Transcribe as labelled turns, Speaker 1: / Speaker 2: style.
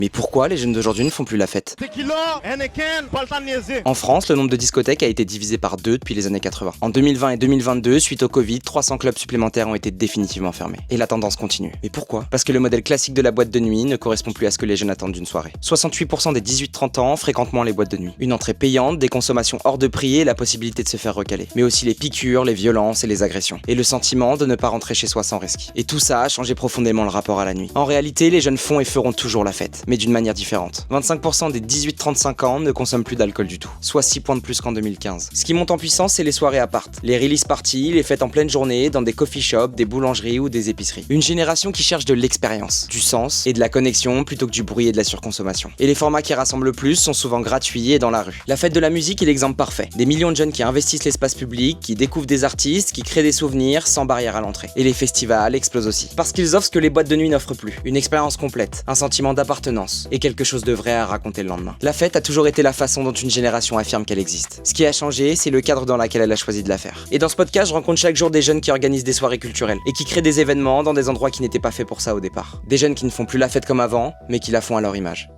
Speaker 1: Mais pourquoi les jeunes d'aujourd'hui ne font plus la fête?
Speaker 2: Tequila, Heineken, pas le temps de niaiser.
Speaker 1: En France, le nombre de discothèques a été divisé par 2 depuis les années 80. En 2020 et 2022, suite au Covid, 300 clubs supplémentaires ont été définitivement fermés. Et la tendance continue. Mais pourquoi? Parce que le modèle classique de la boîte de nuit ne correspond plus à ce que les jeunes attendent d'une soirée. 68% des 18-30 ans fréquentent moins les boîtes de nuit. Une entrée payante, des consommations hors de prix et la possibilité de se faire recaler. Mais aussi les piqûres, les violences et les agressions. Et le sentiment de ne pas rentrer chez soi sans risque. Et tout ça a changé profondément le rapport à la nuit. En réalité, les jeunes font et feront toujours la fête, mais d'une manière différente. 25% des 18-35 ans ne consomment plus d'alcool du tout, soit 6 points de plus qu'en 2015. Ce qui monte en puissance, c'est les soirées appart, les release parties, les fêtes en pleine journée, dans des coffee shops, des boulangeries ou des épiceries. Une génération qui cherche de l'expérience, du sens et de la connexion plutôt que du bruit et de la surconsommation. Et les formats qui rassemblent le plus sont souvent gratuits et dans la rue. La fête de la musique est l'exemple parfait. Des millions de jeunes qui investissent l'espace public, qui découvrent des artistes, qui créent des souvenirs sans barrière à l'entrée. Et les festivals explosent aussi. Parce qu'ils offrent ce que les boîtes de nuit n'offrent plus. Une expérience complète, un sentiment d'appartenance et quelque chose de vrai à raconter le lendemain. La fête a toujours été la façon dont une génération affirme qu'elle existe. Ce qui a changé, c'est le cadre dans lequel elle a choisi de la faire. Et dans ce podcast, je rencontre chaque jour des jeunes qui organisent des soirées culturelles et qui créent des événements dans des endroits qui n'étaient pas faits pour ça au départ. Des jeunes qui ne font plus la fête comme avant, mais qui la font à leur image.